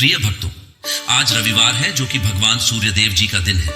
प्रिय भक्तों, आज रविवार है जो कि भगवान सूर्यदेव जी का दिन है।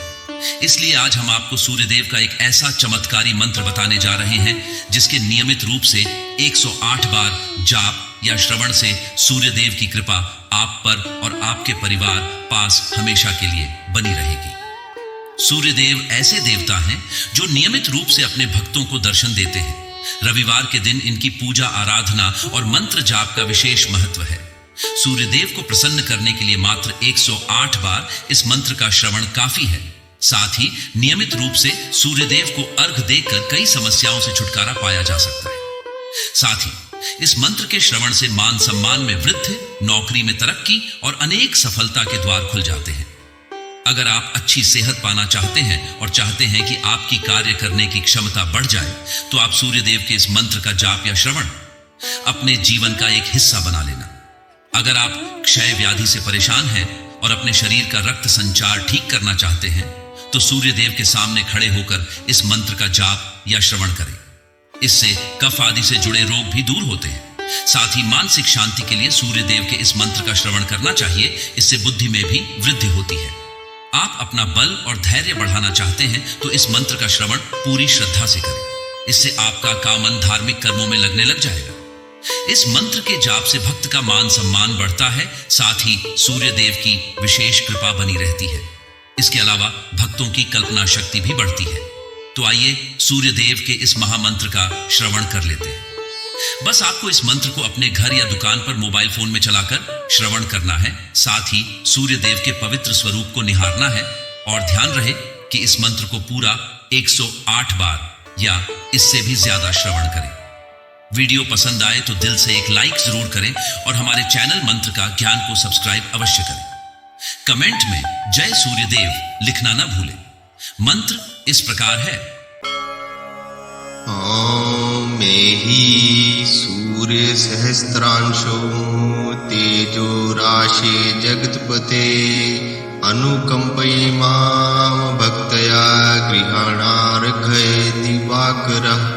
इसलिए आज हम आपको सूर्यदेव का एक ऐसा चमत्कारी मंत्र बताने जा रहे हैं जिसके नियमित रूप से 108 बार जाप या श्रवण से सूर्यदेव की कृपा आप पर और आपके परिवार पास हमेशा के लिए बनी रहेगी। सूर्यदेव ऐसे देवता हैं जो नियमित रूप से अपने भक्तों को दर्शन देते हैं। रविवार के दिन इनकी पूजा आराधना और मंत्र जाप का विशेष महत्व है। सूर्यदेव को प्रसन्न करने के लिए मात्र 108 बार इस मंत्र का श्रवण काफी है। साथ ही नियमित रूप से सूर्यदेव को अर्घ देकर कई समस्याओं से छुटकारा पाया जा सकता है। साथ ही इस मंत्र के श्रवण से मान सम्मान में वृद्धि, नौकरी में तरक्की और अनेक सफलता के द्वार खुल जाते हैं। अगर आप अच्छी सेहत पाना चाहते हैं और चाहते हैं कि आपकी कार्य करने की क्षमता बढ़ जाए, तो आप सूर्यदेव के इस मंत्र का जाप या श्रवण अपने जीवन का एक हिस्सा बना लेना। अगर आप क्षय व्याधि से परेशान हैं और अपने शरीर का रक्त संचार ठीक करना चाहते हैं, तो सूर्यदेव के सामने खड़े होकर इस मंत्र का जाप या श्रवण करें। इससे कफ आदि से जुड़े रोग भी दूर होते हैं। साथ ही मानसिक शांति के लिए सूर्यदेव के इस मंत्र का श्रवण करना चाहिए। इससे बुद्धि में भी वृद्धि होती है। आप अपना बल और धैर्य बढ़ाना चाहते हैं तो इस मंत्र का श्रवण पूरी श्रद्धा से करें। इससे आपका कामन धार्मिक कर्मों में लगने लग जाएगा। इस मंत्र के जाप से भक्त का मान सम्मान बढ़ता है। साथ ही सूर्यदेव की विशेष कृपा बनी रहती है। इसके अलावा भक्तों की कल्पना शक्ति भी बढ़ती है। तो आइए सूर्यदेव के इस महामंत्र का श्रवण कर लेते हैं। बस आपको इस मंत्र को अपने घर या दुकान पर मोबाइल फोन में चलाकर श्रवण करना है। साथ ही सूर्यदेव के पवित्र स्वरूप को निहारना है और ध्यान रहे कि इस मंत्र को पूरा 108 बार या इससे भी ज्यादा श्रवण करें। वीडियो पसंद आए तो दिल से एक लाइक जरूर करें और हमारे चैनल मंत्र का ज्ञान को सब्सक्राइब अवश्य करें। कमेंट में जय सूर्यदेव लिखना ना भूलें। मंत्र इस प्रकार है। ॐ मेहि सूर्य सहस्त्रांशो तेजो राशे जगत्पते अनुकंपयि मां भक्तया गृहाणार्घय दिवाकरः।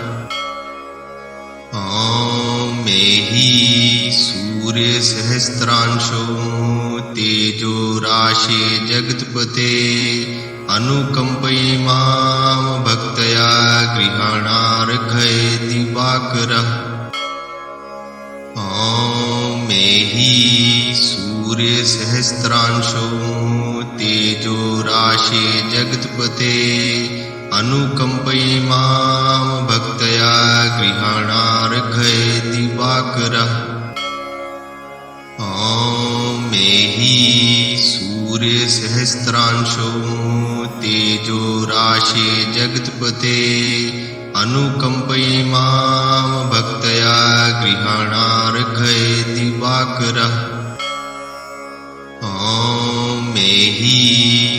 ॐ मेहि सूर्य सहस्त्रांशो तेजो राशे जगत्पते अनुकंपयि मां भक्तया गृहाणार्घय दिवाकरः। ॐ मेहि सूर्य सहस्त्रांशो तेजो राशे जगत्पते अनुकंपयि मां भक्तया गृहाणार्घय दिवाकरः। ॐ मेहि सूर्य सहस्त्रांशो तेजो राशे जगत्पते अनुकंपयि मां भक्तया गृहाणार्घय दिवाकरः। ॐ मेहि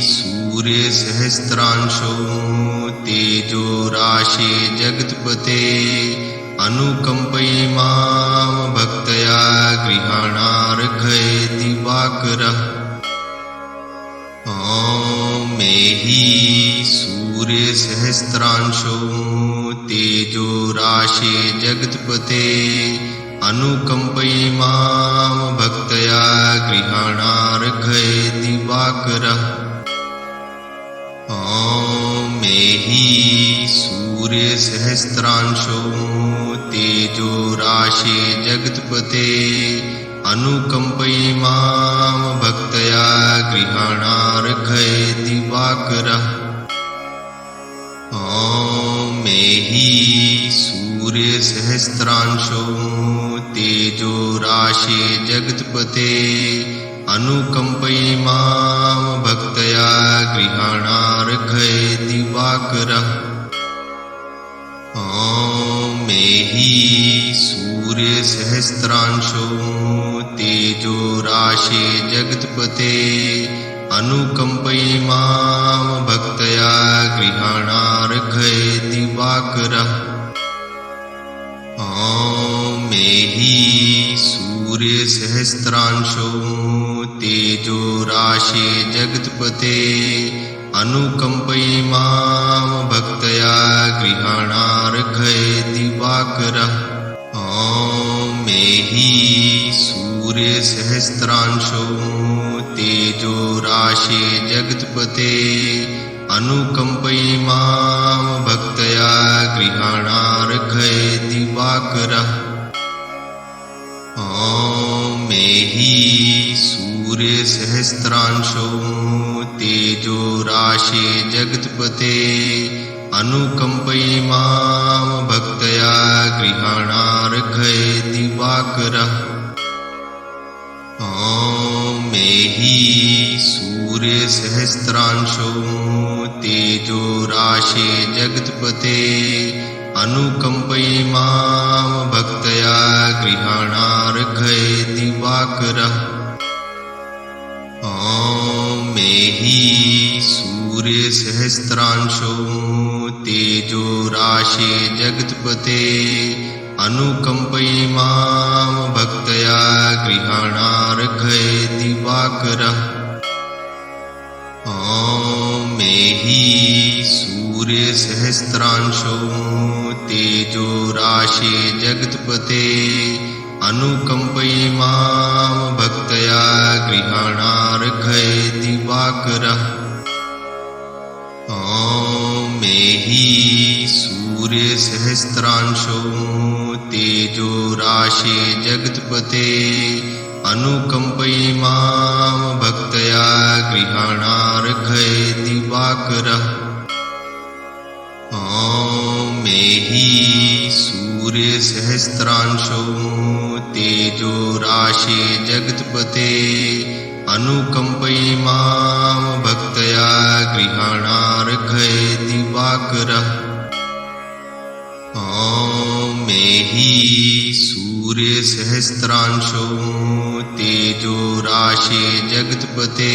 सूर्य सहस्त्रांशो तेजो राशे जगत्पते अनुकंपयि मां भक्तया गृहाणार्घय दिवाकरः। ॐ मेहि सूर्य सहस्त्रांशो तेजो राशे जगत्पते अनुकंपयि मां भक्तया गृहाणार्घय दिवाकरः। ॐ मेहि सूर्य सहस्त्रांशो तेजो राशे जगत्पते अनुकंपयि मां भक्तया गृहाणार्घय दिवाकरः। ॐ मेहि सूर्य सहस्त्रांशो तेजो राशे जगत्पते अनुकंपयि मां भक्तया गृहाणार्घय दिवाकरः। ॐ मेहि सूर्य सहस्त्रांशो तेजो राशे जगत्पते अनुकंपयि मां भक्तया गृहाणार्घय दिवाकरः। ॐ मेहि सूर्य सहस्त्रांशो तेजो राशे जगत्पते अनुकंपयि मां भक्तया गृहाणार्घय दिवाकरः। ॐ मेहि सूर्य सहस्त्रांशो तेजो राशे जगत्पते अनुकंपयि मां भक्तया गृहाणार्घय दिवाकरः। ॐ मेहि सूर्य सहस्त्रांशो तेजो राशे जगत्पते अनुकंपयि मां भक्तया गृहाणार्घय दिवाकरः। ॐ मेहि सूर्य सहस्त्रांशो तेजो राशे जगत्पते अनुकंपयि मां भक्तया गृहाणार्घय दिवाकरः। ॐ मेहि सूर्य सहस्त्रांशो तेजो राशे जगत्पते अनुकंपयि मां भक्तया गृहाणार्घय दिवाकरः। ॐ मेहि सूर्य सहस्त्रांशो तेजो राशे जगत्पते अनुकंपयि मां भक्तया गृहाणार्घय दिवाकरः। ॐ मेहि सूर्य सहस्त्रांशो तेजो राशे जगत्पते अनुकंपयि मां भक्तया गृहाणार्घय दिवाकरः। ॐ मेहि सूर्य सहस्त्रांशो तेजो राशे जगत्पते अनुकंपयि मां भक्तया गृहाणार्घय दिवाकरः। ॐ मेहि सूर्य सहस्त्रांशो तेजो राशे जगत्पते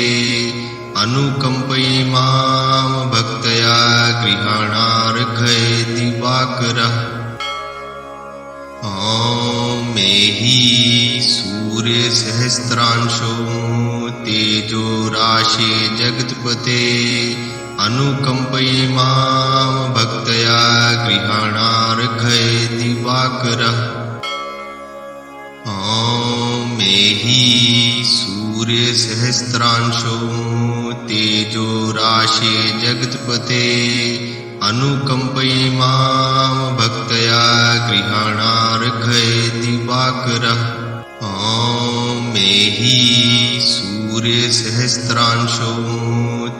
अनुकंपयि मां भक्तया गृहाणार्घय दिवाकरः। ॐ मेहि सूर्य सहस्त्रांशो तेजो राशे जगत्पते अनुकंपयि मां भक्तया गृहाणार्घय दिवाकरः। ॐ मेहि सूर्य सहस्त्रांशो तेजो राशे जगत्पते अनुकंपयि मां भक्तया गृहाणार्घय दिवाकरः। ॐ मेहि सूर्य सहस्त्रांशो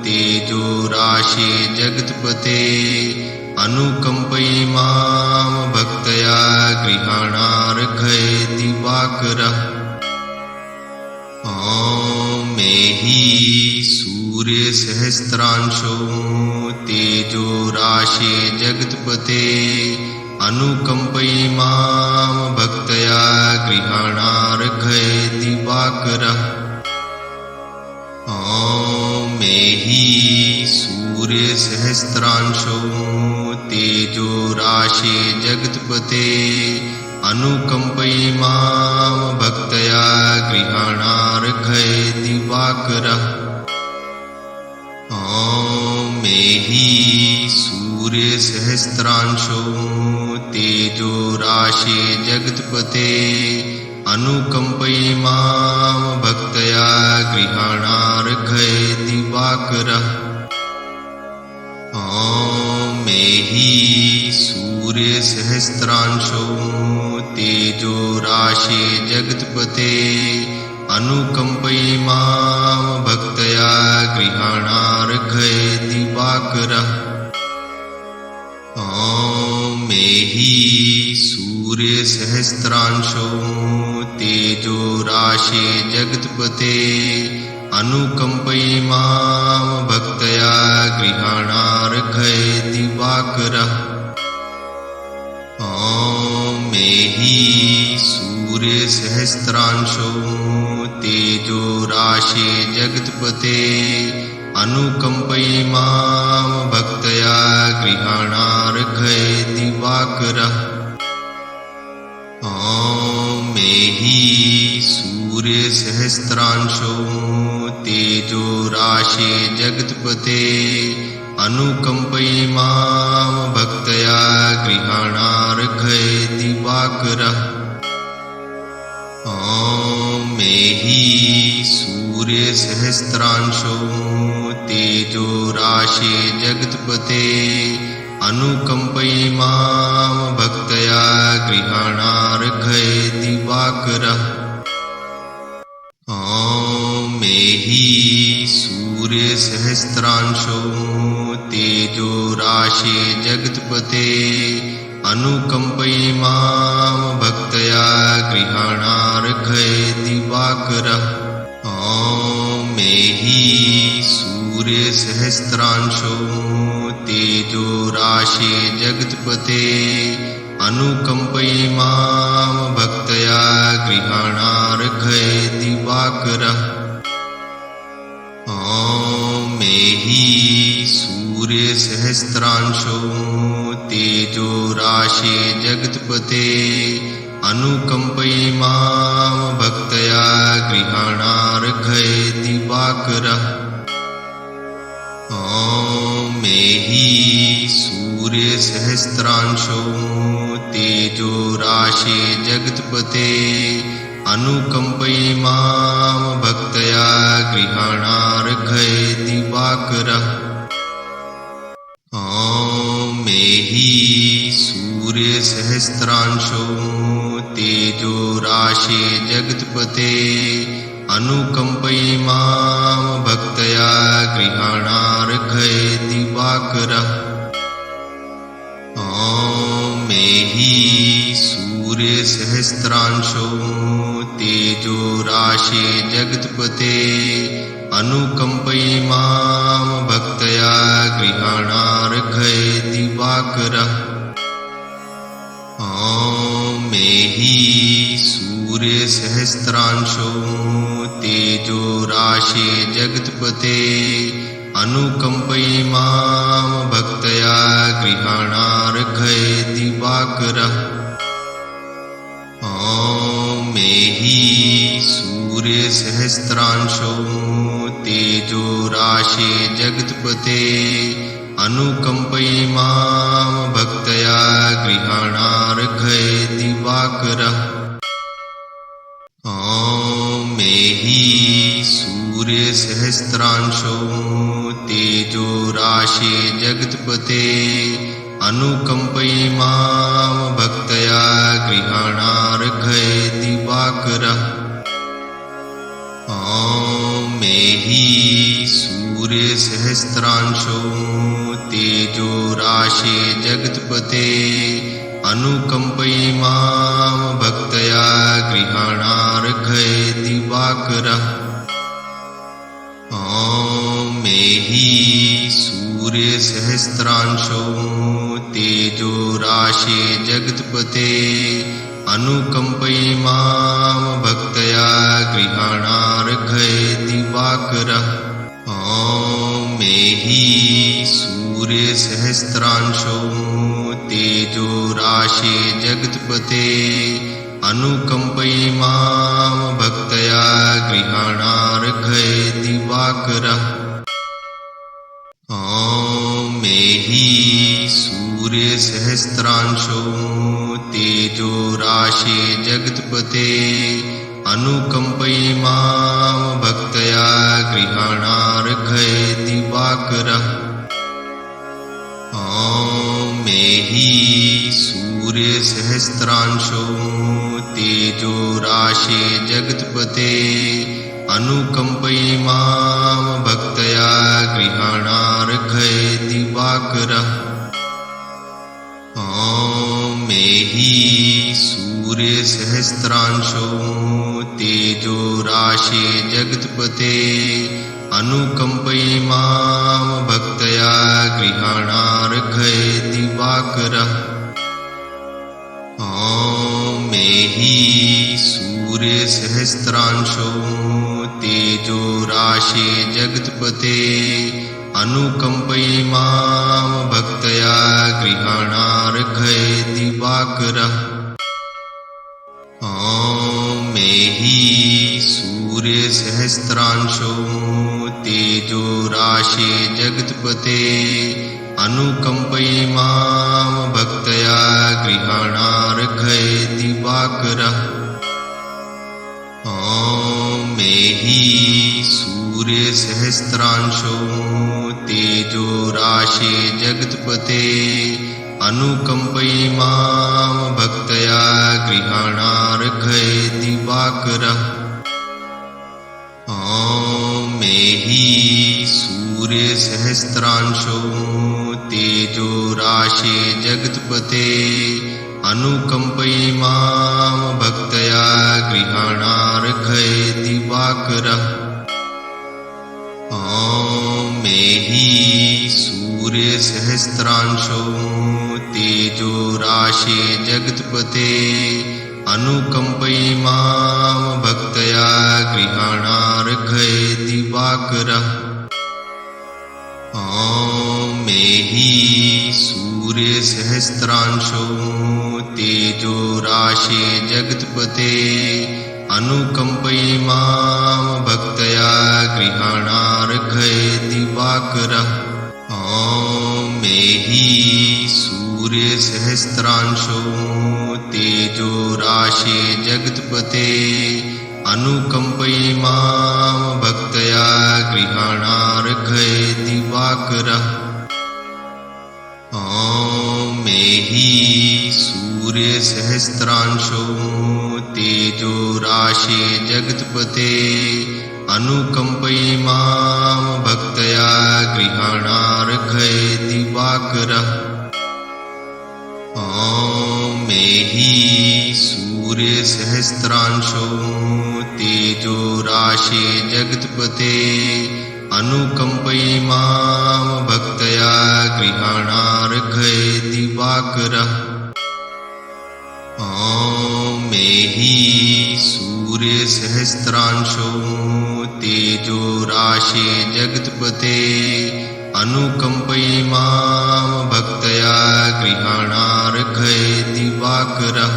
तेजो राशे जगत्पते अनुकंपयि मां भक्तया गृहाणार्घय दिवाकरः। ॐ मेहि सूर्य सहस्त्रांशो तेजो राशे जगत्पते अनुकंपयि मां भक्तया गृहाणार्घय दिवाकरः। ॐ मेहि सूर्य सहस्त्रांशो तेजो राशे जगत्पते अनुकंपयि मां भक्तया गृहाणार्घय दिवाकरः। ॐ मेहि सूर्य सहस्त्रांशो तेजो राशे जगत्पते अनुकंपयि मां भक्तया गृहाणार्घय दिवाकरः। ॐ मेहि सूर्य सहस्त्रांशो तेजो राशे जगत्पते अनुकंपयि मां भक्तया गृहाणार्घय दिवाकरः। ॐ मेहि सूर्य सहस्त्रांशो तेजो राशे जगत्पते अनुकंपयि मां भक्तया गृहाणार्घय दिवाकरः। ॐ मेहि सूर्य सहस्त्रांशो तेजो राशे जगत्पते अनुकंपयि मां भक्तया गृहाणार्घय दिवाकरः। ॐ मेहि सूर्य सहस्त्रांशो तेजो राशे जगत्पते अनुकंपयि मां भक्तया गृहाणार्घय दिवाकरः। ॐ मेहि सूर्यसहस्रांशो तेजो राशे जगत्पते अनुकम्पयि मां भक्तया गृहाणार्घये दिवाकरः। ॐ मेहि सूर्यसहस्रांशो तेजो राशे जगत्पते अनुकम्पयि मां भक्तया गृहाणार्घये दिवाकरः। ॐ मेहि सूर्यसहस्रांशो तेजो राशे जगत्पते अनुकम्पयि मां भक्तया गृहाणार्घये दिवाकरः। ॐ मेहि सूर्यसहस्रांशो तेजो राशे जगत्पते अनुकम्पयि मां भक्तया गृहाणार्घये दिवाकरः। ॐ मेहि सूर्यसहस्रांशो तेजो राशे जगत्पते अनुकम्पयि मां भक्तया गृहाणार्घये दिवाकरः। ॐ मेहि सूर्यसहस्रांशो तेजो राशे जगत्पते अनुकम्पयि मां भक्तया गृहाणार्घये दिवाकरः। ॐ मेहि सूर्यसहस्रांशो तेजो राशे जगत्पते अनुकम्पयि मां भक्तया गृहाणार्घये दिवाकरः। ॐ मेहि सूर्यसहस्रांशो तेजो राशे जगत्पते अनुकम्पयि मां भक्तया गृहाणार्घये दिवाकरः। ॐ मेहि सूर्यसहस्रांशो तेजो राशे जगत्पते अनुकम्पयि मां भक्तया गृहाणार्घये दिवाकरः। ॐ मेहि सूर्यसहस्रांशो तेजो राशे जगत्पते अनुकम्पयि मां भक्तया गृहाणार्घये दिवाकरः। ॐ मेहि सूर्यसहस्रांशो तेजो राशे जगत्पते अनुकम्पयि मां भक्तया गृहाणार्घये दिवाकरः। ॐ मेहि सूर्यसहस्रांशो तेजो राशे जगत्पते अनुकम्पयि मां भक्तया गृहाणार्घये दिवाकरः। ॐ मेहि सूर्यसहस्रांशो तेजो राशे जगत्पते अनुकम्पयि मां भक्तया गृहाणार्घये दिवाकरः। ॐ मेहि सूर्यसहस्रांशो तेजो राशे जगत्पते अनुकम्पयि मां भक्तया गृहाणार्घये दिवाकरः। ॐ मेहि सूर्यसहस्रांशो तेजो राशे जगत्पते अनुकम्पयि मां भक्तया गृहाणार्घये दिवाकरः। ॐ मेहि सूर्यसहस्रांशो तेजो राशे जगत्पते अनुकम्पयि मां भक्तया गृहाणार्घये दिवाकरः। ॐ मेहि सूर्यसहस्रांशो तेजो राशे जगत्पते अनुकम्पयि मां भक्तया गृहाणार्घये दिवाकरः। ॐ मेहि सूर्यसहस्रांशो तेजो राशे जगत्पते अनुकम्पयि मां भक्तया गृहाणार्घये दिवाकरः। ॐ मेहि सूर्यसहस्रांशो तेजो राशि जगत्पते अनुकम्पयि मां भक्तया गृहाणार्घ्ये दिवाकरः। मे हि सूर्यसहस्रांशो तेजो राशि जगत्पते अनुकम्पयि मां भक्तया गृहाणार्घ्ये दिवाकरः। मे हि सूर्यसहस्रांशो तेजो राशि जगत्पते अनुकम्पयि मां भक्तया गृहाणार्घ्ये दिवाकरः। मे हि सूर्यसहस्रांशो तेजो राशि जगत्पते अनुकम्पयि मां भक्तया गृहाणार्घ्ये दिवाकरः। मे हि सूर्यसहस्रांशो तेजो राशि जगत्पते अनुकम्पयि मां भक्तया गृहाणार्घ्ये दिवाकरः। मे हि सूर्यसहस्रांशो तेजो राशि जगत्पते अनुकम्पयि मां भक्तया गृहाणार्घ्ये दिवाकरः। मे हि सूर्यसहस्रांशो तेजो राशि जगत्पते अनुकम्पयि मां भक्तया गृहाणार्घ्ये दिवाकरः। मे हि सूर्यसहस्रांशो तेजो राशि जगत्पते अनुकम्पयि मां भक्तया गृहाणार्घ्ये दिवाकरः।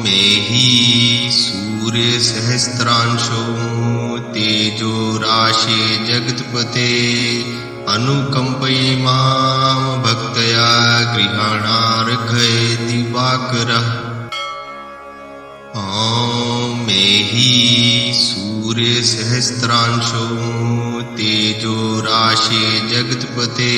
मे हि सूर्यसहस्रांशो तेजो राशि जगत्पते अनुकम्पयि मां भक्तया गृहाणार्घ्ये दिवाकरः। मे हि सूर्यसहस्रांशो तेजो राशि जगत्पते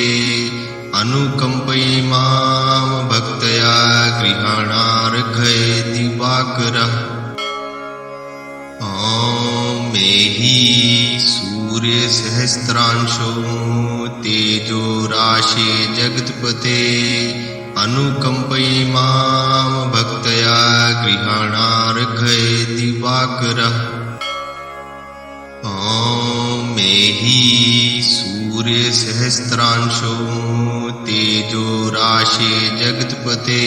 अनुकम्पयि मां भक्तया गृहाणार्घ्ये दिवाकरः। मे हि सूर्यसहस्रांशो तेजो राशि जगत्पते अनुकम्पयि मां भक्तया गृहाणार्घ्ये दिवाकरः। मे हि सूर्यसहस्रांशो तेजो राशि जगत्पते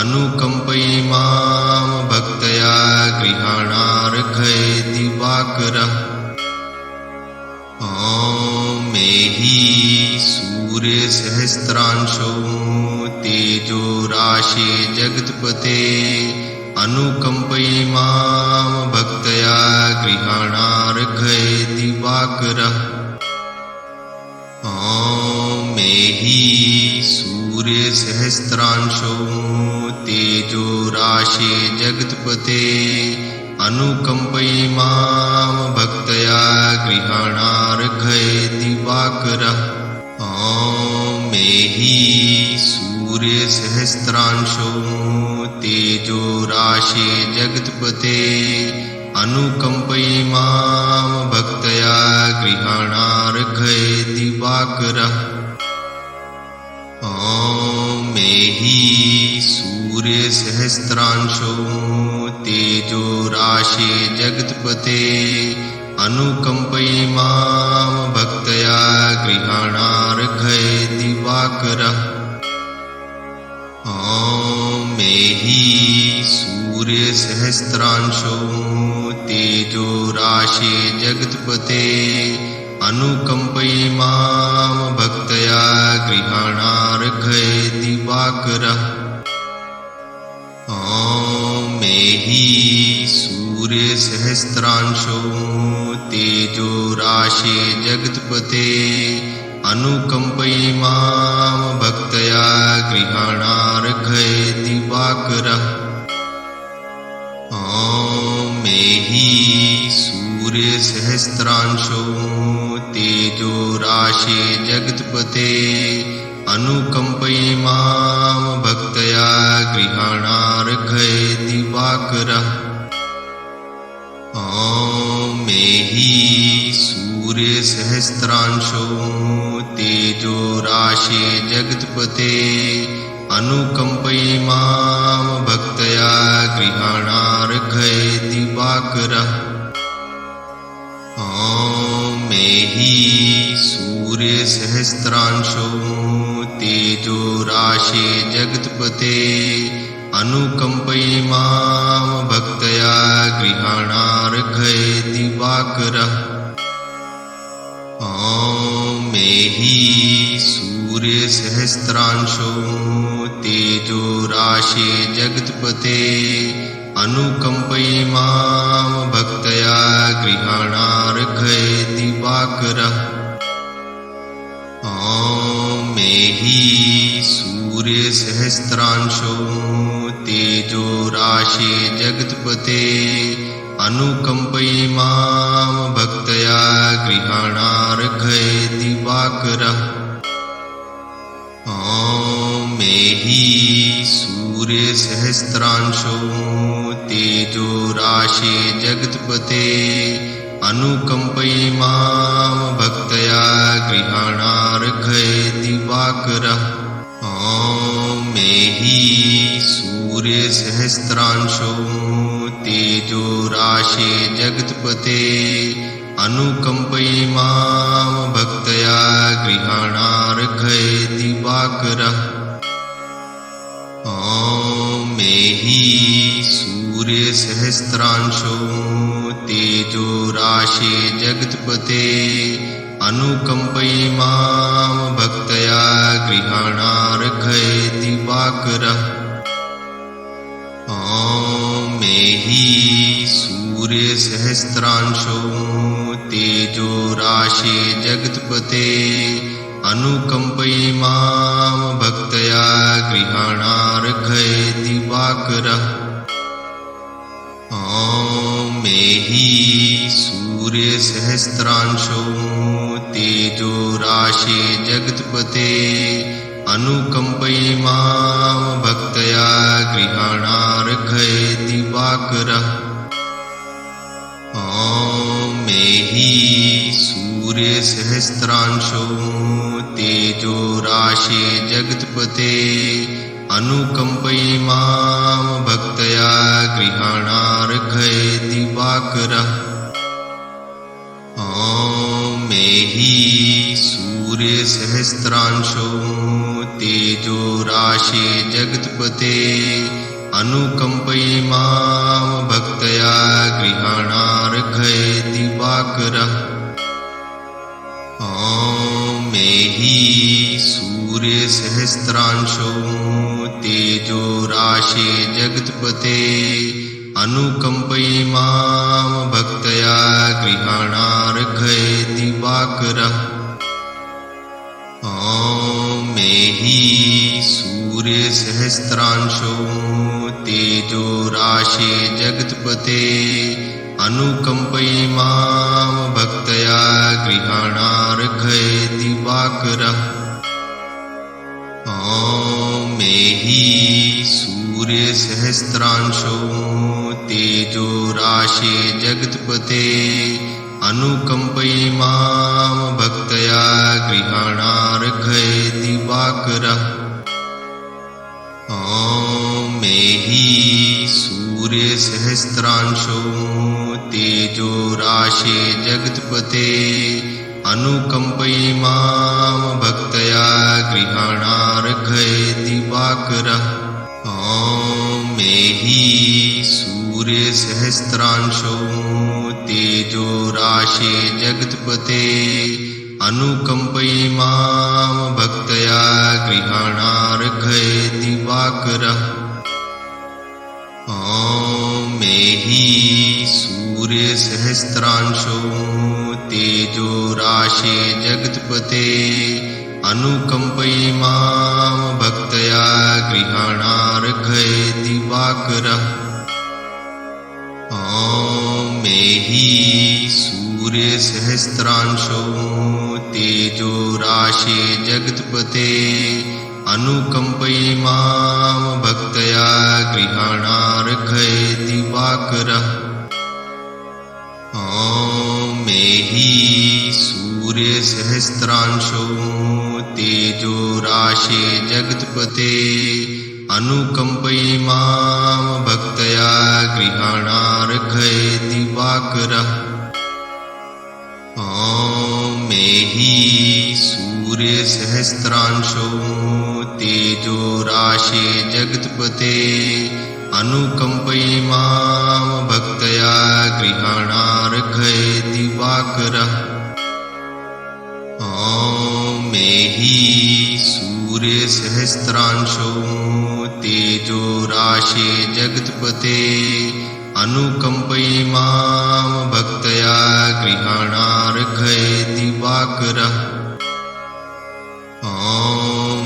अनुकम्पयि मां भक्तया गृहाणार्घ्ये दिवाकरः। मे हि सूर्यसहस्रांशो तेजो राशि जगत्पते अनुकम्पयि मां भक्तया गृहाणार्घ्ये दिवाकरः। मे हि सूर्यसहस्रांशो तेजो राशि जगत्पते अनुकम्पयि मां भक्तया गृहाणार्घ्ये दिवाकरः। मे हि सूर्यसहस्रांशो तेजो राशि जगत्पते अनुकम्पयि मां भक्तया गृहाणार्घ्ये दिवाकरः। मे हि सूर्यसहस्रांशो तेजो राशि जगत्पते अनुकम्पयि मां भक्तया गृहाणार्घ्ये दिवाकरः। मे हि सूर्यसहस्रांशो तेजो राशि जगत्पते अनुकम्पयि मां भक्तया गृहाणार्घ्ये दिवाकरः। मे हि सूर्यसहस्रांशो तेजो राशि जगत्पते अनुकम्पयि मां भक्तया गृहाणार्घ्ये दिवाकरः। मे हि सूर्यसहस्रांशो तेजो राशे जगत्पते अनुकंपयिमां भक्तया गृहाणार्घ्ये दिवाकरः। ॐ मेहि सूर्यसहस्रांशो तेजो राशे जगत्पते अनुकंपयिमां भक्तया गृहाणार्घ्ये दिवाकरः। ॐ मेहि सूर्यसहस्रांशो तेजो राशे जगत्पते अनुकंपयिमां भक्तया गृहाणार्घ्ये दिवाकरः। ॐ मेहि सूर्यसहस्रांशो तेजो राशे जगत्पते अनुकंपयिमां भक्तया गृहाणार्घ्ये दिवाकरः। ॐ मेहि सूर्यसहस्रांशो तेजो राशे जगत्पते अनुकंपयिमां भक्तया गृहाणार्घ्ये दिवाकरः। ॐ मेहि सूर्यसहस्रांशो तेजो राशे जगत्पते अनुकंपयिमां भक्तया गृहाणार्घ्ये दिवाकरः। ॐ मेहि सूर्यसहस्रांशो तेजो राशे जगत्पते अनुकंपयिमां भक्तया गृहाणार्घ्ये दिवाकरः। ॐ मेहि सूर्यसहस्रांशो तेजो राशे जगत्पते अनुकंपयिमां भक्तया गृहाणार्घ्ये दिवाकरः। ॐ मेहि सूर्यसहस्रांशो तेजो राशे जगत्पते अनुकंपयिमां भक्तया गृहाणार्घ्ये दिवाकरः। ॐ मेहि सूर्यसहस्रांशो तेजो राशे जगत्पते अनुकंपयिमां भक्तया गृहाणार्घ्ये दिवाकरः। ॐ मेहि सूर्यसहस्रांशो तेजो राशे जगत्पते अनुकंपयिमां भक्तया गृहाणार्घ्ये दिवाकरः। ॐ मेहि सूर्यसहस्रांशो तेजो राशे जगत्पते अनुकंपयिमां भक्तया गृहाणार्घ्ये दिवाकरः। ॐ मेहि सूर्यसहस्रांशो तेजो राशे जगत्पते अनुकंपयिमां भक्तया गृहाणार्घ्ये दिवाकरः। ॐ मेहि सूर्यसहस्रांशो तेजो राशे जगत्पते अनुकंपयिमां भक्तया गृहाणार्घ्ये दिवाकरः। ॐ मेहि सूर्यसहस्रांशो तेजो राशे जगत्पते अनुकंपयिमां भक्तया गृहाणार्घ्ये दिवाकरः। ॐ मेहि सूर्यसहस्रांशो तेजो राशे जगत्पते अनुकंपयिमां भक्तया गृहाणार्घ्ये दिवाकरः। ॐ मेहि सूर्यसहस्रांशो तेजो राशे जगत्पते अनुकंपयिमां भक्तया गृहाणार्घ्ये दिवाकरः। ॐ मेहि सूर्यसहस्रांशो तेजो राशे जगत्पते अनुकंपयिमां भक्तया गृहाणार्घ्ये दिवाकरः। ॐ मेहि सूर्यसहस्रांशो तेजो राशे जगत्पते अनुकम्पयि मां भक्तया गृहाणार्घये दिवाकरः ॐ मेहि सूर्यसहस्रांशो तेजो राशे जगत्पते अनुकम्पयि मां भक्तया गृहाणार्घये दिवाकरः ॐ मेहि सूर्यसहस्रांशो तेजो राशे जगत्पते अनुकम्पयि मां भक्तया गृहाणार्घये दिवाकरः ॐ मेहि सूर्यसहस्रांशो तेजो राशे जगत्पते अनुकम्पयि मां भक्तया गृहाणार्घये दिवाकरः ॐ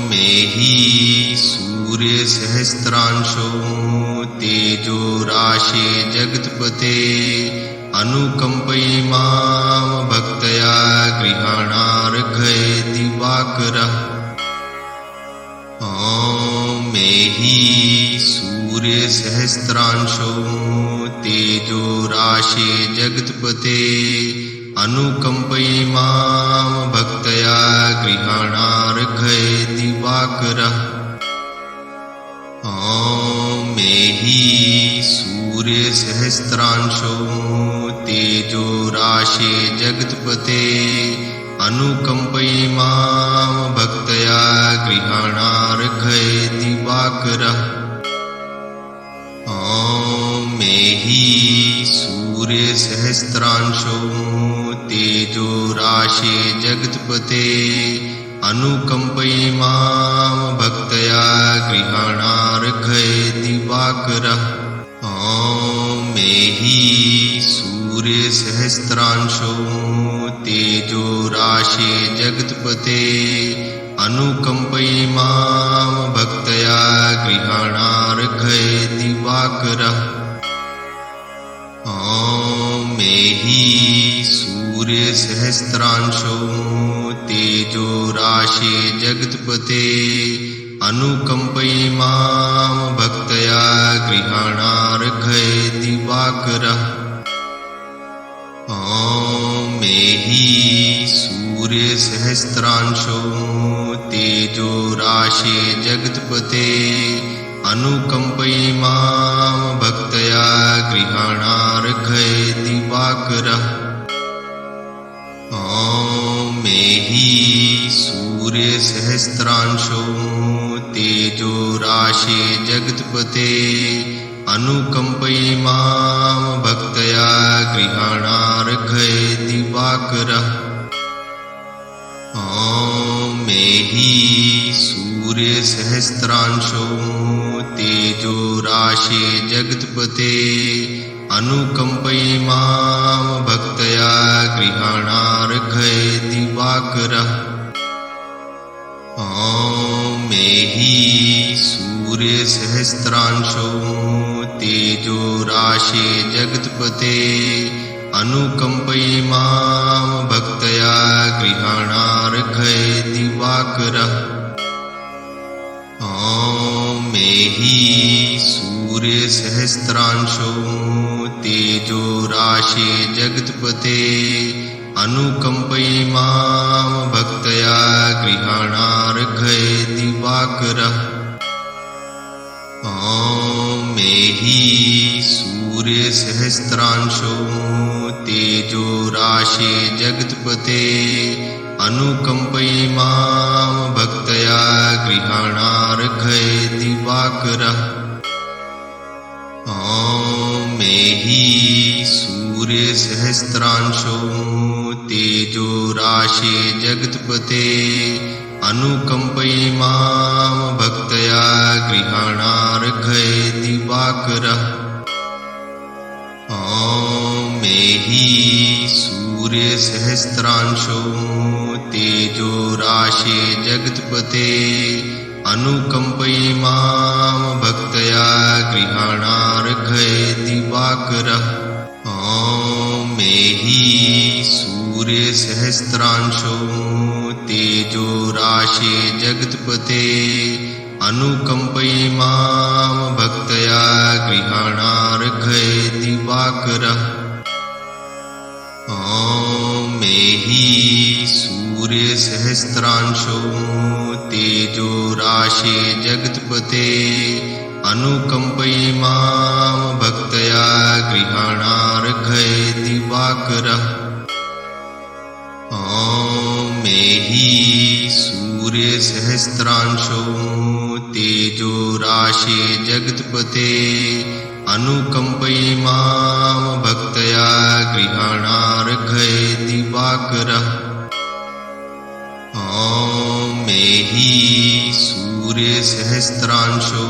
मेहि सूर्यसहस्रांशो तेजो राशे जगत्पते अनुकम्पयि मां भक्तया गृहाणार्घये दिवाकरः ॐ मेहि सूर्यसहस्रांशो तेजो राशे जगत्पते अनुकम्पयि मां भक्तया गृहाणार्घये दिवाकरः ॐ मेहि सूर्यसहस्रांशो तेजो राशे जगत्पते अनुकम्पयि मां भक्तया गृहाणार्घये दिवाकरः ॐ मेहि सूर्यसहस्रांशो तेजो राशे जगत्पते अनुकम्पयि मां भक्तया गृहाणार्घये दिवाकरः ॐ मेहि सूर्यसहस्रांशो तेजो राशे जगत्पते अनुकम्पयि मां भक्तया गृहाणार्घये दिवाकरः ॐ मेहि सूर्यसहस्रांशो तेजो राशे जगत्पते अनुकम्पयि मां भक्तया गृहाणार्घये दिवाकरः ॐ मेहि सूर्यसहस्रांशो तेजो राशे जगत्पते अनुकम्पयि मां भक्तया गृहाणार्घये दिवाकरः ॐ मेहि सूर्यसहस्रांशो तेजो राशे जगत्पते अनुकम्पयि मां भक्तया गृहाणार्घये दिवाकरः ॐ मेहि सूर्यसहस्रांशो तेजो राशे जगत्पते अनुकम्पयि मां भक्तया गृहाणार्घये दिवाकरः ॐ मेहि सूर्यसहस्रांशो तेजो राशे जगत्पते अनुकम्पयि मां भक्तया गृहाणार्घये दिवाकरः ॐ मेहि सूर्यसहस्रांशो तेजो राशे जगत्पते अनुकम्पयि मां भक्तया गृहाणार्घये दिवाकरः ॐ मेहि सूर्यसहस्रांशो तेजो राशे जगत्पते अनुकम्पयि मां भक्तया गृहाणार्घये दिवाकरः ॐ मेहि सूर्यसहस्रांशो तेजो राशे जगत्पते अनुकम्पयि मां भक्तया गृहाणार्घये दिवाकरः ॐ मेहि सूर्यसहस्रांशो तेजो राशे जगत्पते अनुकम्पयि मां भक्तया गृहाणार्घये दिवाकरः सूर्यसहस्रांशो तेजो राशे जगत्पते अनुकम्पयिमां भक्तया गृहाणार्घ्य दिवाकरः। ॐ मेहि सूर्यसहस्रांशो तेजो राशे जगत्पते अनुकम्पयिमां भक्तया गृहाणार्घ्य दिवाकरः। ॐ मेहि सूर्यसहस्रांशो तेजो राशे जगत्पते अनुकम्पयिमां भक्तया गृहाणार्घ्य दिवाकरः। ॐ मेहि सूर्यसहस्रांशो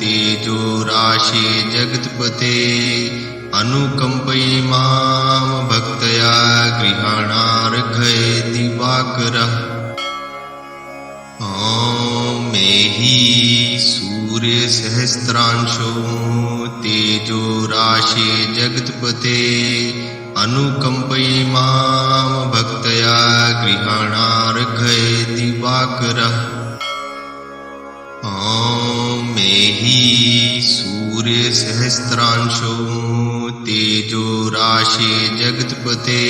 तेजो राशे जगत्पते अनुकम्पयिमां भक्तया गृहाणार्घ्य दिवाकरः। ॐ मेहि सूर्यसहस्रांशो तेजो राशे जगत्पते अनुकम्पयिमां भक्तया गृहाणार्घ्य दिवाकरः। ॐ मेहि सूर्यसहस्रांशो तेजो राशे जगत्पते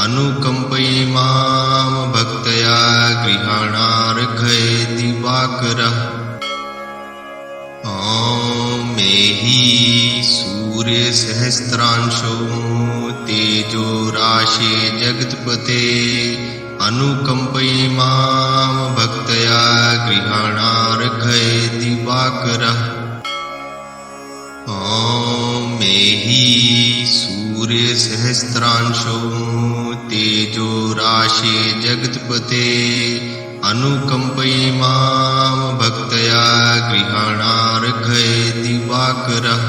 अनुकम्पयिमां भक्तया गृहाणार्घ्य दिवाकरः। ॐ मेहि सूर्यसहस्रांशो तेजो राशे जगत्पते अनुकम्पयिमां भक्तया गृहाणार्घ्य दिवाकरः। ॐ मेहि सूर्यसहस्रांशो तेजो राशे जगत्पते अनुकम्पयिमां भक्तया गृहाणार्घ्य दिवाकरः।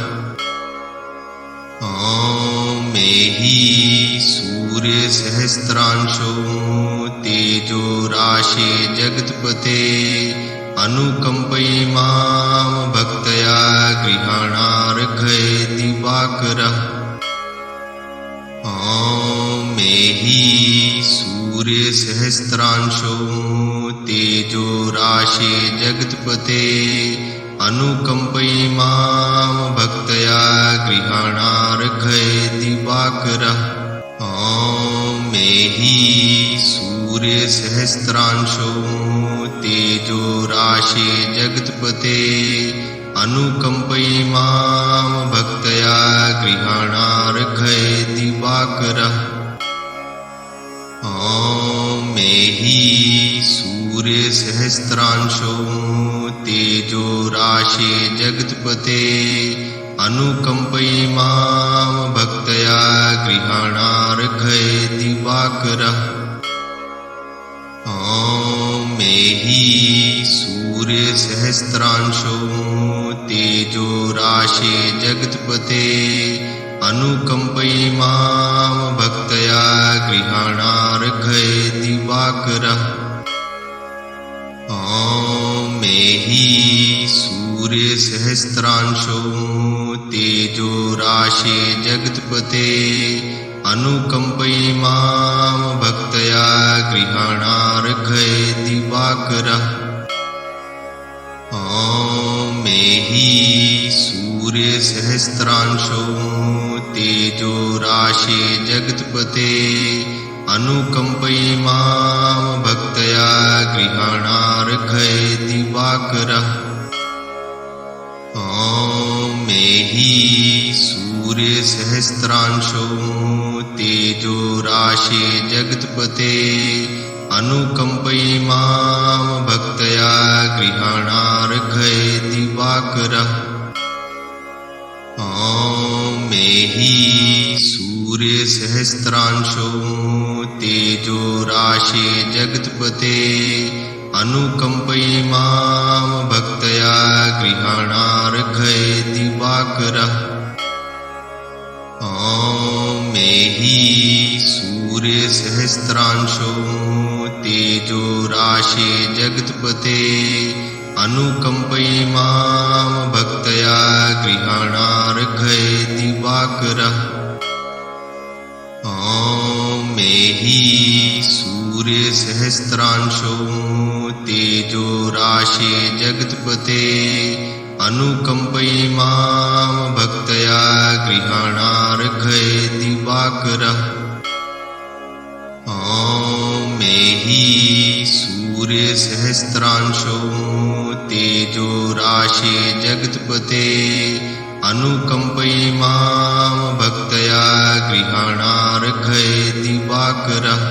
ॐ मेहि सूर्यसहस्रांशो तेजो राशे जगत्पते अनुकम्पयिमां भक्तया गृहाणार्घ्य दिवाकरः। ॐ मेहि सूर्यसहस्रांशो तेजो राशे जगत्पते अनुकम्पयिमां भक्तया गृहाणार्घ्य दिवाकरः। ॐ मेहि सूर्यसहस्रांशो तेजो राशे जगत्पते अनुकम्पयिमां भक्तया गृहाणार्घ्य दिवाकरः। ॐ मेहि सूर्यसहस्रांशो तेजो राशे जगत्पते अनुकम्पयिमां भक्तया गृहाणार्घ्य दिवाकरः। ॐ मेहि सूर्यसहस्रांशो तेजो राशे जगत्पते अनुकम्पयिमां भक्तया गृहाणार्घ्य दिवाकरः। ॐ मेहि सूर्यसहस्रांशो तेजो राशे जगत्पते अनुकम्पयिमां भक्तया गृहाणार्घ्य दिवाकरः। ॐ मेहि सूर्यसहस्रांशो तेजो राशे जगत्पते अनुकम्पयिमां भक्तया गृहाणार्घ्य दिवाकरः। ॐ मेहि सूर्यसहस्रांशो तेजो राशे जगत्पते अनुकम्पयिमां भक्तया गृहाणार्घ्य दिवाकरः। ॐ मेहि सूर्यसहस्रांशो तेजो राशे जगत्पते अनुकम्पयिमां भक्तया गृहाणार्घ्य दिवाकरः। ॐ मेहि सूर्यसहस्रांशो तेजो राशे जगत्पते अनुकम्पयिमां भक्तया गृहाणार्घ्य दिवाकरः। ॐ मेहि सूर्यसहस्रांशो तेजो राशे जगत्पते अनुकम्पयि मां भक्तया गृहाणार्घये दिवाकरः ॐ मेहि सूर्यसहस्रांशो तेजो राशे जगत्पते अनुकम्पयि मां भक्तया गृहाणार्घये दिवाकरः